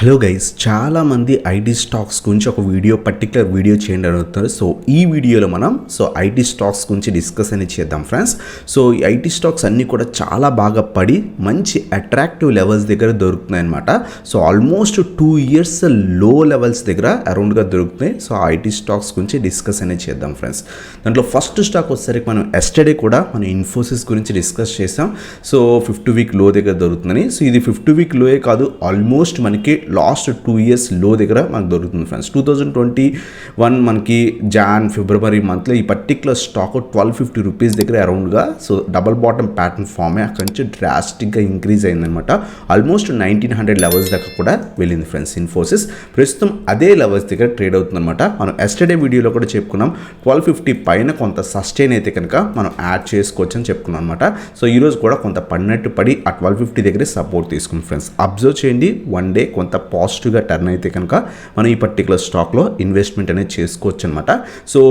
Hello guys, చాలామంది IT stocks గురించి ఒక పర్టికులర్ వీడియో చేయండి అడుగుతున్నారు. సో ఈ వీడియోలో మనం ఐటీ స్టాక్స్ గురించి డిస్కస్ అనేది చేద్దాం ఫ్రెండ్స్. సో ఈ ఐటీ స్టాక్స్ అన్నీ కూడా చాలా బాగా పడి మంచి అట్రాక్టివ్ లెవెల్స్ దగ్గర దొరుకుతున్నాయి అనమాట. సో ఆల్మోస్ట్ 2 years లో లెవెల్స్ దగ్గర అరౌండ్గా దొరుకుతున్నాయి. సో ఐటీ స్టాక్స్ గురించి డిస్కస్ అనేది చేద్దాం ఫ్రెండ్స్. దాంట్లో ఫస్ట్ స్టాక్ వచ్చేసరికి మనం ఎస్టర్డే కూడా మనం ఇన్ఫోసిస్ గురించి డిస్కస్ చేసాం. సో 50-week లో దగ్గర దొరుకుతుందని. సో ఇది 50-week లోయే కాదు, ఆల్మోస్ట్ మనకి లాస్ట్ 2 years లో దగ్గర మనకు దొరుకుతుంది ఫ్రెండ్స్. 2021 మనకి ఫిబ్రవరి మంత్లో ఈ పర్టికులర్ స్టాక్ 1250 రూపీస్ దగ్గర అరౌండ్గా so double bottom pattern form అయ్యి అక్కడి నుంచి డ్రాస్టిక్గా ఇంక్రీజ్ అయిందనమాట. ఆల్మోస్ట్ 1900 లెవెల్స్ దాకా కూడా వెళ్ళింది ఫ్రెండ్స్ ఇన్ఫోసిస్. ప్రస్తుతం అదే లెవెల్స్ దగ్గర ట్రేడ్ అవుతుందన్నమాట. మనం ఎస్టర్డే వీడియోలో కూడా చెప్పుకున్నాం 1250 పైన కొంత సస్టైన్ అయితే కనుక మనం యాడ్ చేసుకోవచ్చు అని చెప్పుకున్నాం అనమాట. సో ఈరోజు కూడా కొంత పడి ఆ 1250 దగ్గరే సపోర్ట్ తీసుకుంది ఫ్రెండ్స్. అబ్జర్వ్ చేయండి, వన్ డే కొంత పాజిటివ్గా టర్న్ అయితే కనుక మనం ఈ పర్టికులర్ స్టాక్లో ఇన్వెస్ట్మెంట్ అనేది చేసుకోవచ్చు అనమాట. సో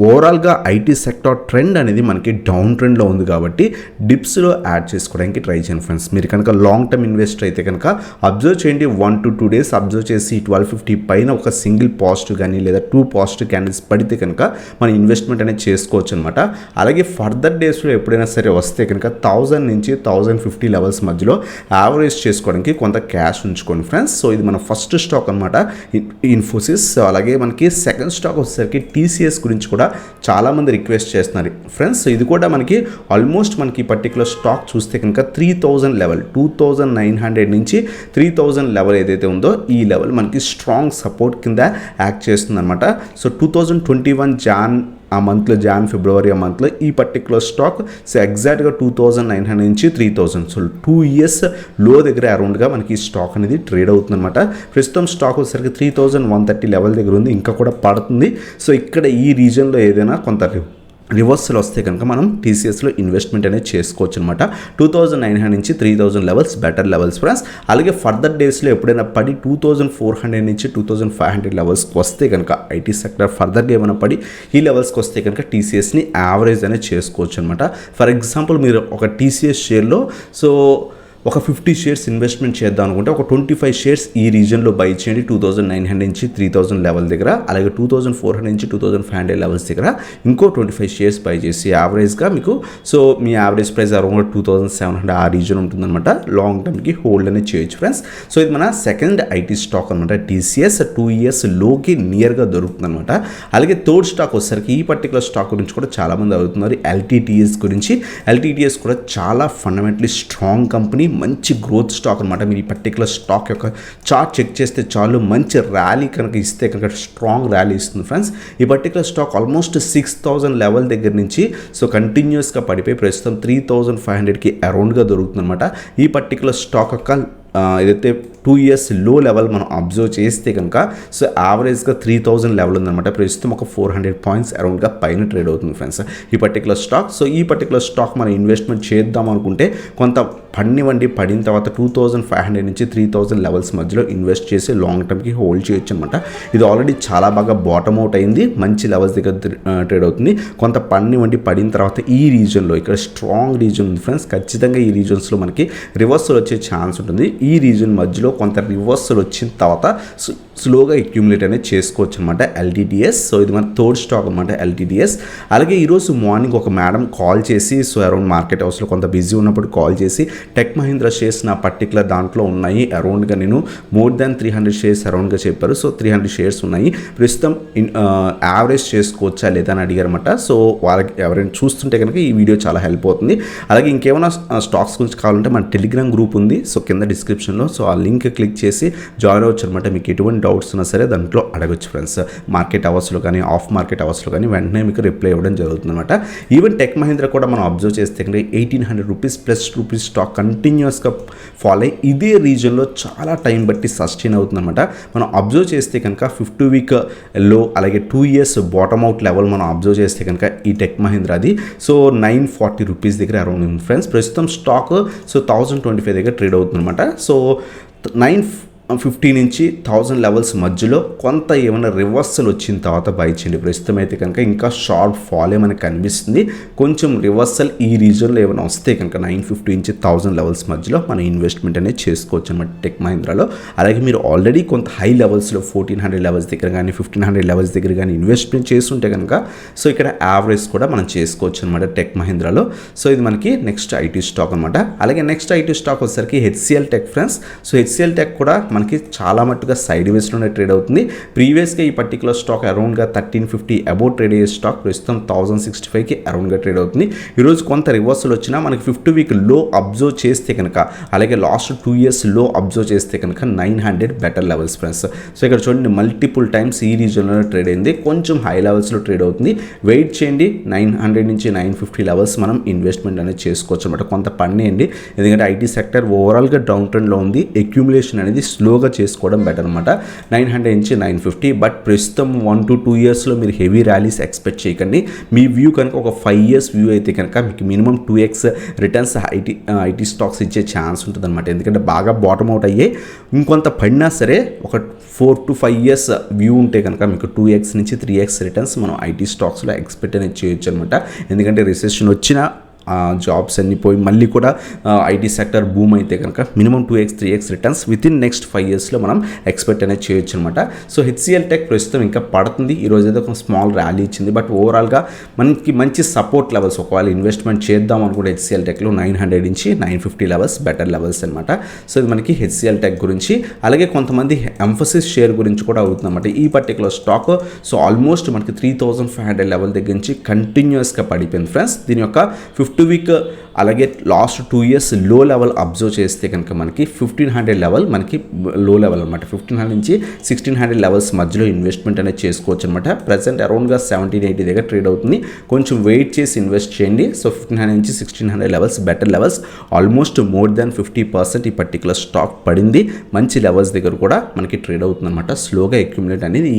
ఓవరాల్గా ఐటీ సెక్టార్ ట్రెండ్ అనేది మనకి డౌన్ ట్రెండ్లో ఉంది కాబట్టి డిప్స్లో యాడ్ చేసుకోవడానికి ట్రై చేయండి ఫ్రెండ్స్. మీరు కనుక లాంగ్ టర్మ్ ఇన్వెస్టర్ అయితే కనుక అబ్జర్వ్ చేయండి, 1 to 2 days అబ్జర్వ్ చేసి 1250 పైన ఒక సింగిల్ పాజిటివ్ కానీ లేదా 2 పాజిటివ్ క్యాండిల్స్ పడితే కనుక మనం ఇన్వెస్ట్మెంట్ అనేది చేసుకోవచ్చు అనమాట. అలాగే ఫర్దర్ డేస్లో ఎప్పుడైనా సరే వస్తే కనుక 1000 నుంచి 1050 లెవెల్స్ మధ్యలో యావరేజ్ చేసుకోవడానికి కొంత క్యాష్ ఉంచుకోండి ఫ్రెండ్స్. సో ఇది మన ఫస్ట్ స్టాక్ అనమాట ఇన్ఫోసిస్. అలాగే మనకి సెకండ్ స్టాక్ వచ్చేసరికి టీసీఎస్ గురించి కూడా చాలామంది రిక్వెస్ట్ చేస్తున్నారు ఫ్రెండ్స్. ఇది కూడా మనకి ఆల్మోస్ట్ మనకి పర్టికులర్ స్టాక్ చూస్తే కనుక 3000 లెవెల్ 2900 నుంచి 3000 లెవెల్ ఏదైతే ఉందో ఈ లెవెల్ మనకి స్ట్రాంగ్ సపోర్ట్ కింద యాక్ట్ చేస్తుంది అనమాట. సో 2021 ఆ మంత్లో ఫిబ్రవరి ఆ మంత్లో ఈ పర్టికులర్ స్టాక్ సో ఎగ్జాక్ట్గా 2900 నుంచి 3000 సో 2 years లో దగ్గర అరౌండ్గా మనకి ఈ స్టాక్ అనేది ట్రేడ్ అవుతుంది అనమాట. ప్రస్తుతం స్టాక్ వచ్చేసరికి 3130 లెవెల్ దగ్గర ఉంది, ఇంకా కూడా పడుతుంది. సో ఇక్కడ ఈ రీజన్లో ఏదైనా కొంత రివర్సల్ వస్తే కనుక మనం టీసీఎస్లో ఇన్వెస్ట్మెంట్ అనేది చేసుకోవచ్చు అనమాట. 2900 నుంచి 3000 లెవెల్స్ బెటర్ లెవెల్స్ ఫ్రెండ్స్. అలాగే ఫర్దర్ డేస్లో ఎప్పుడైనా పడి 2400 నుంచి 2500 లెవెల్స్కి వస్తే కనుక ఐటీ సెక్టర్ ఫర్దర్గా ఏమైనా పడి ఈ లెవెల్స్కి వస్తే కనుక టీసీఎస్ని యావరేజ్ అనేది చేసుకోవచ్చు అనమాట. ఫర్ ఎగ్జాంపుల్ మీరు ఒక టీసీఎస్ షేర్లో సో ఒక 50 shares ఇన్వెస్ట్మెంట్ చేద్దాం అనుకుంటే ఒక 25 shares ఈ రీజన్లో బై చేయండి 2900 నుంచి 3000 లెవెల్ దగ్గర. అలాగే 2400 నుంచి 2500 లెవెల్స్ దగ్గర ఇంకో 25 shares బై చేసి యావరేజ్గా మీకు సో మీ యావరేజ్ ప్రైస్ అరౌండ్ 2700 ఆ రీజన్ ఉంటుందన్నమాట. లాంగ్ టర్మ్కి హోల్డ్ అనేది చేయొచ్చు ఫ్రెండ్స్. సో ఇది మన సెకండ్ ఐటీ స్టాక్ అనమాట. టీసీఎస్ 2 years లోకి నియర్గా దొరుకుతుంది అనమాట. అలాగే థర్డ్ స్టాక్ వచ్చేసరికి ఈ పర్టికులర్ స్టాక్ గురించి కూడా చాలామంది అడుగుతున్నారు ఎల్టీటీఎస్ గురించి. ఎల్టీటీఎస్ కూడా చాలా ఫండమెంటలీ స్ట్రాంగ్ కంపెనీ, మంచి గ్రోత్ స్టాక్ అనమాట. మీరు ఈ పర్టికులర్ స్టాక్ యొక్క చార్ట్ చెక్ చేస్తే చాలు మంచి ర్యాలీ కనుక ఇస్తే కనుక స్ట్రాంగ్ ర్యాలీ ఇస్తుంది ఫ్రెండ్స్. ఈ పర్టికులర్ స్టాక్ ఆల్మోస్ట్ 6000 లెవెల్ దగ్గర నుంచి సో కంటిన్యూస్గా పడిపోయి ప్రస్తుతం 3500కి అరౌండ్గా దొరుకుతుంది అనమాట. ఈ పర్టికులర్ స్టాక్ యొక్క ఏదైతే 2 years లో లెవెల్ మనం అబ్జర్వ్ చేస్తే కనుక సో యావరేజ్గా 3000 లెవెల్ ఉందన్నమాట. ప్రస్తుతం ఒక 400 పాయింట్స్ అరౌండ్గా పైన ట్రేడ్ అవుతుంది ఫ్రెండ్స్ ఈ పర్టికులర్ స్టాక్. సో ఈ పర్టికులర్ స్టాక్ మనం ఇన్వెస్ట్మెంట్ చేద్దాం అనుకుంటే కొంత పడిన తర్వాత 2500 నుంచి 3000 లెవెల్స్ మధ్యలో ఇన్వెస్ట్ చేసి లాంగ్ టర్మ్కి హోల్డ్ చేయొచ్చు అనమాట. ఇది ఆల్రెడీ చాలా బాగా బాటమ్ అవుట్ అయింది, మంచి లెవెల్స్ దగ్గర ట్రేడ్ అవుతుంది. కొంత పడిన తర్వాత ఈ రీజన్లో ఇక్కడ స్ట్రాంగ్ రీజన్ ఉంది ఫ్రెండ్స్. ఖచ్చితంగా ఈ రీజన్స్లో మనకి రివర్సల్ వచ్చే ఛాన్స్ ఉంటుంది. ఈ రీజన్ మధ్యలో కొంత రివర్సల్ వచ్చిన తర్వాత స్లోగా అక్యూములేట్ అనేది చేసుకోవచ్చు అనమాట ఎల్టీటీఎస్. సో ఇది మన థర్డ్ స్టాక్ అనమాట ఎల్టీటీఎస్. అలాగే ఈరోజు మార్నింగ్ ఒక మేడం కాల్ చేసి సో అరౌండ్ మార్కెట్ హౌస్లో కొంత బిజీ ఉన్నప్పుడు కాల్ చేసి టెక్ మహీంద్రా షేర్స్ నా పర్టికులర్ దాంట్లో ఉన్నాయి అరౌండ్గా నేను మోర్ దాన్ 300 shares అరౌండ్గా చెప్పారు. సో 300 shares ఉన్నాయి, ప్రస్తుతం యావరేజ్ చేసుకోవచ్చా లేదా అని అడిగారన్నమాట. సో వాళ్ళకి ఎవరైనా చూస్తుంటే కనుక ఈ వీడియో చాలా హెల్ప్ అవుతుంది. అలాగే ఇంకేమైనా స్టాక్స్ గురించి కావాలంటే మన టెలిగ్రామ్ గ్రూప్ ఉంది, సో కింద డిస్క్రిప్షన్లో. సో ఆ లింక్ క్లిక్ చేసి జాయిన్ అవ్వచ్చు అనమాట. మీకు ఎటువంటి డౌట్స్ ఉన్నా సరే దాంట్లో అడగచ్చు ఫ్రెండ్స్. మార్కెట్ అవర్స్లో కానీ ఆఫ్ మార్కెట్ అవర్స్లో కానీ వెంటనే మీకు రిప్లై ఇవ్వడం జరుగుతుంది అనమాట. ఈవెన్ టెక్ మహీంద్రా కూడా మనం అబ్జర్వ్ చేస్తే కనుక 1800 రూపీస్ ప్లస్ రూపీస్ స్టాక్ కంటిన్యూస్గా ఫాలో అయ్యి ఇదే రీజన్లో చాలా టైం బట్టి సస్టైన్ అవుతుంది అనమాట. మనం అబ్జర్వ్ చేస్తే కనుక 50-week లో అలాగే 2 years బాటమ్ అవుట్ లెవెల్ మనం అబ్జర్వ్ చేస్తే కనుక ఈ టెక్ మహీంద్రాది సో 940 రూపీస్ దగ్గర అరౌండ్ ఉంది ఫ్రెండ్స్. ప్రస్తుతం స్టాక్ సో 1025 దగ్గర ట్రేడ్ అవుతుంది అనమాట. సో 50 నుంచి 1000 లెవెల్స్ మధ్యలో కొంత ఏమైనా రివర్సల్ వచ్చిన తర్వాత బై చేయండి. ప్రస్తుతం అయితే కనుక ఇంకా షార్ప్ ఫాలే మనకు కనిపిస్తుంది. కొంచెం రివర్సల్ ఈ రీజన్లో ఏమైనా వస్తే కనుక 950 నుంచి 1000 లెవెల్స్ మధ్యలో మనం ఇన్వెస్ట్మెంట్ అనేది చేసుకోవచ్చు అనమాట టెక్ మహీంద్రాలో. అలాగే మీరు ఆల్రెడీ కొంత హై లెవెల్స్లో 1400 లెవెల్స్ దగ్గర కానీ 1500 లెవెల్స్ దగ్గర కానీ ఇన్వెస్ట్మెంట్ చేస్తుంటే కనుక సో ఇక్కడ యావరేజ్ కూడా మనం చేసుకోవచ్చు అనమాట టెక్ మహీంద్రాలో. సో ఇది మనకి నెక్స్ట్ ఐటీ స్టాక్ అనమాట. అలాగే నెక్స్ట్ ఐటీ స్టాక్ వచ్చేసరికి HCL tech friends. So HCl tech కూడా మనకి చాలా మట్టుగా సైడ్ వేస్లోనే ట్రేడ్ అవుతుంది. ప్రీవియస్గా ఈ పర్టికులర్ స్టాక్ అరౌండ్గా 1350 అబౌట్ ట్రేడ్ అయ్యే స్టాక్ ప్రస్తుతం 1065కి అరౌండ్గా ట్రేడ్ అవుతుంది. ఈరోజు కొంత రివర్సల్ వచ్చినా మనకి 50 వీక్ లో అబ్జర్వ్ చేస్తే కనుక అలాగే లాస్ట్ 2 ఇయర్స్ లో అబ్జర్వ్ చేస్తే కనుక 900 బెటర్ లెవెల్స్ ఫ్రెండ్స్. సో ఇక్కడ చూడండి మల్టిపుల్ టైమ్స్ ఈ రీజన్లో ట్రేడ్ అయింది. కొంచెం హై లెవెల్స్లో ట్రేడ్ అవుతుంది. వెయిట్ చేయండి. 900 నుంచి 950 లెవెల్స్ మనం ఇన్వెస్ట్మెంట్ అనేది చేసుకోవచ్చు అనమాట. కొంత పన్నేయండి. ఎందుకంటే ఐటీ సెక్టర్ ఓవరాల్గా డౌన్ ట్రెండ్లో ఉంది. అక్యూములేషన్ అనేది స్లోగా చేసుకోవడం బెటర్ అనమాట. 900 నుంచి 950. బట్ ప్రస్తుతం 1 to 2 ఇయర్స్లో మీరు హెవీ ర్యాలీస్ ఎక్స్పెక్ట్ చేయకండి. మీ వ్యూ కనుక ఒక 5 ఇయర్స్ వ్యూ అయితే కనుక మీకు minimum 2x returns IT stocks ఇచ్చే ఛాన్స్ ఉంటుంది అనమాట. ఎందుకంటే బాగా బాటమ్ అవుట్ అయ్యే ఇంకొంత పడినా సరే ఒక 4 to 5 ఇయర్స్ వ్యూ ఉంటే కనుక మీకు 2x నుంచి 3x రిటర్న్స్ మనం ఐటీ స్టాక్స్లో ఎక్స్పెక్ట్ అనేది చేయొచ్చు అనమాట. ఎందుకంటే రిసెషన్ వచ్చినా జాబ్స్ అన్ని పోయి మళ్ళీ కూడా ఐటీ సెక్టర్ బూమ్ అయితే కనుక minimum 2x 3x returns with in next 5 ఇయర్స్లో మనం ఎక్స్పెక్ట్ అనేది చేయొచ్చు అనమాట. సో హెచ్సిఎల్ టెక్ ప్రస్తుతం ఇంకా పడుతుంది. ఈరోజు అయితే ఒక స్మాల్ ర్యాలీ ఇచ్చింది. బట్ ఓవరాల్గా మనకి మంచి సపోర్ట్ లెవెల్స్ ఒకవేళ ఇన్వెస్ట్మెంట్ చేద్దాం అనుకుంటే హెచ్సిఎల్ టెక్లో 900 నుంచి 950 లెవెల్స్ బెటర్ లెవెల్స్ అనమాట. సో ఇది మనకి హెచ్సిఎల్ టెక్ గురించి. అలాగే కొంతమంది ఎంఫసిస్ షేర్ గురించి కూడా అవుతుంది అనమాట. ఈ పర్టికులర్ స్టాక్ సో ఆల్మోస్ట్ మనకి 3500 లెవెల్ దగ్గర నుంచి కంటిన్యూస్గా పడిపోయింది ఫ్రెండ్స్. దీని యొక్క 50 వీక్ అలాగే లాస్ట్ 2 ఇయర్స్ లో లెవెల్ అబ్జర్వ్ చేస్తే కనుక మనకి 1500 లెవెల్ మనకి లో లెవెల్ అనమాట. 1500 నుంచి 1600 లెవెల్స్ మధ్యలో ఇన్వెస్ట్మెంట్ అనేది చేసుకోవచ్చు అనమాట. ప్రజెంట్ అరౌండ్గా 1780 దగ్గర ట్రేడ్ అవుతుంది. కొంచెం వెయిట్ చేసి ఇన్వెస్ట్ చేయండి. సో 1500 నుంచి 1600 levels better levels. Almost more than 50% ఈ పర్టికులర్ స్టాక్ పడింది. మంచి లెవెల్స్ దగ్గర కూడా మనకి ట్రేడ్ అవుతుంది అనమాట. స్లోగా అక్యుములేట్ అనేది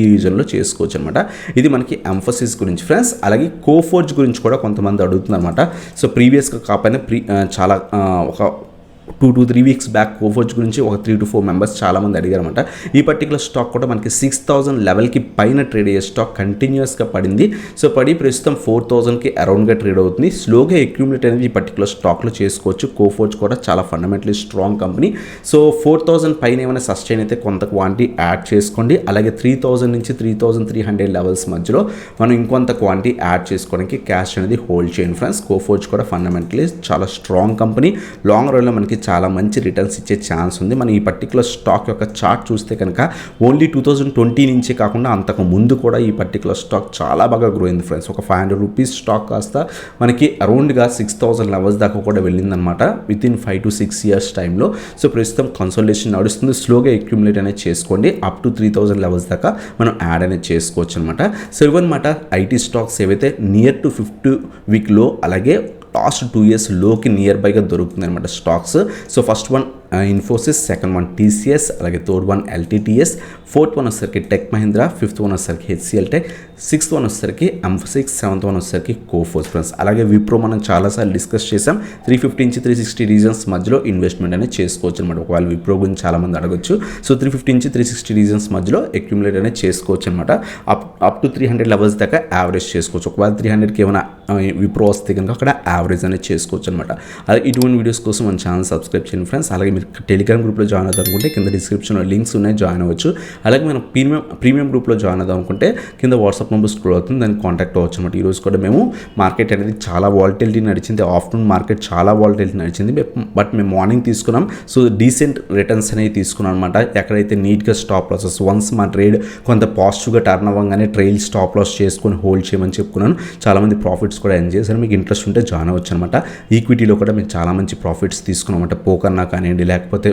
ఈ రీజన్లో చేసుకోవచ్చు అనమాట. ఇది మనకి ఎంఫసిస్ గురించి ఫ్రెండ్స్. అలాగే కోఫోర్జ్ గురించి కూడా కొంతమంది అడుగుతుంది అనమాట. సో ప్రీవియస్గా కాకపోయినా చాలా ఒక 2 to 3 వీక్స్ బ్యాక్ కోఫోర్జ్ గురించి ఒక 3 to 4 మెంబర్స్ చాలామంది అడిగారన్నమాట. ఈ పర్టికులర్ స్టాక్ కూడా మనకి 6000 లెవెల్కి పైన ట్రేడ్ అయ్యే స్టాక్ కంటిన్యూస్గా పడింది. సో పడి ప్రస్తుతం 4000కి అరౌండ్గా ట్రేడ్ అవుతుంది. స్లోగా అక్యూములేట్ అనేది ఈ పర్టికులర్ స్టాక్లో చేసుకోవచ్చు. కోఫోర్జ్ కూడా చాలా ఫండమెంటలీ స్ట్రాంగ్ కంపెనీ. సో 4000 పైన ఏమైనా సస్టైన్ అయితే కొంత క్వాంటిటీ యాడ్ చేసుకోండి. అలాగే 3000 నుంచి 3300 లెవెల్స్ మధ్యలో మనం ఇంకొంత క్వాంటిటీ యాడ్ చేసుకోవడానికి క్యాష్ అనేది హోల్డ్ చేయండి ఫ్రెండ్స్. కోఫోర్జ్ కూడా ఫండమెంటలీ చాలా స్ట్రాంగ్ కంపెనీ. లాంగ్ రన్లో మనకి చాలా మంచి రిటర్న్స్ ఇచ్చే ఛాన్స్ ఉంది. మనం ఈ పర్టికులర్ స్టాక్ యొక్క చార్ట్ చూస్తే కనుక ఓన్లీ 2020 నుంచే కాకుండా అంతకు ముందు కూడా ఈ పర్టికులర్ స్టాక్ చాలా బాగా గ్రో అయింది ఫ్రెండ్స్. ఒక 500 రూపీస్ స్టాక్ కాస్త మనకి అరౌండ్గా 6000 లెవెల్స్ దాకా కూడా వెళ్ళిందనమాట విత్ ఇన్ 5 to 6 ఇయర్స్ టైంలో. సో ప్రస్తుతం కన్సల్టేషన్ నడుస్తుంది. స్లోగా అక్యుములేట్ అనేది చేసుకోండి. అప్ టు 3000 లెవెల్స్ దాకా మనం యాడ్ అనేది చేసుకోవచ్చు అనమాట. సో ఇవన్నమాట ఐటీ స్టాక్స్ ఏవైతే నియర్ టు 50 వీక్ లో అలాగే లాస్ట్ 2 ఇయర్స్ లోకి నియర్ బైగా దొరుకుతుంది అనమాట stocks. So first one Infosys, second one TCS, అలాగే third one LTTS, fourth one వచ్చేసరికి టెక్ మహీంద్రా, ఫిఫ్త్ వన్ వచ్చేసరికి హెచ్సిఎల్ టెక్, సిక్స్త్ వన్ వచ్చేసరికి ఎంఫసిస్, సెవెంత్ వన్ వచ్చేసరికి కోఫోర్జ్ ఫ్రెండ్స్. అలాగే విప్రో మనం చాలాసార్లు డిస్కస్ చేసాం. 350 నుంచి 360 రీజన్స్ మధ్యలో ఇన్వెస్ట్మెంట్ అనేది చేసుకోవచ్చు అనమాట. ఒకవేళ విప్రో గురించి చాలామంది అడగచ్చు. సో 350 నుంచి 360 రీజన్స్ మధ్యలో అక్యుములేట్ అనేది చేసుకోవచ్చు అనమాట. అప్ టు 300 లెవెల్స్ దాకా యావరేజ్ చేసుకోవచ్చు. ఒకవేళ 300కి ఏమైనా విప్రో వస్తే కనుక అక్కడ యావరేజ్ అనేది చేసుకోవచ్చు అనమాట. అలాగే ఇటువంటి వీడియోస్ కోసం మన ఛానల్ సబ్స్క్రైబ్ చేయండి ఫ్రెండ్స్. అలాగే మీరు టెలిగ్రామ్ గ్రూప్లో జాయిన్ అవుతాం అనుకుంటే కింద డిస్క్రిప్షన్లో లింక్స్ ఉన్నాయి, జాయిన్ అవ్వచ్చు. అలాగే మనం ప్రీమియం గ్రూప్లో జాయిన్ అవుదాం అనుకుంటే కింద వాట్సాప్ నెంబర్ స్క్రోల్ అవుతుంది, దానికి కాంటాక్ట్ అవ్వచ్చు అనమాట. ఈరోజు కూడా మేము మార్కెట్ అనేది చాలా వాలటిలిటీ నడిచింది. ఆఫ్టర్నూన్ మార్కెట్ చాలా వాలటిలిటీ నడిచింది. బట్ మేము మార్నింగ్ తీసుకున్నాం. సో డీసెంట్ రిటర్న్స్ అనేవి తీసుకున్నాం అనమాట. ఎక్కడైతే నీట్గా స్టాప్ లాసెస్ వన్స్ మా ట్రేడ్ కొంత పాజిటివ్గా టర్న్ అవ్వగానే ట్రైల్ స్టాప్ లాస్ చేసుకొని హోల్డ్ చేయమని చెప్పుకున్నాను. చాలామంది ప్రాఫిట్స్ కూడా ఎంజాయ్ చేశారు. మీకు ఇంట్రెస్ట్ ఉంటే జాయిన్ అవ్వచ్చు అనమాట. ఈక్విటీలో కూడా మేము చాలా మంచి ప్రాఫిట్స్ తీసుకున్నాం అనమాట. పోకర్నా కానివ్వండి, లేకపోతే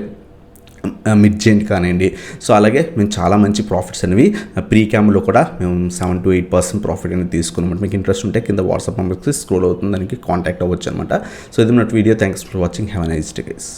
మిడ్జెంట్ కానివ్వండి. సో అలాగే మేము చాలా మంచి ప్రాఫిట్స్ అనేవి ప్రీ క్యామ్లో కూడా మేము 7 to 8% ప్రాఫిట్ అనేది తీసుకున్నాం. మీకు ఇంట్రెస్ట్ ఉంటే కింద వాట్సాప్ నెంబర్కి స్క్రోల్ అవుతుంది, దానికి కాంటాక్ట్ అవ్వచ్చు అనమాట. సో ఇది మన video. Thanks for watching. Have a nice day guys.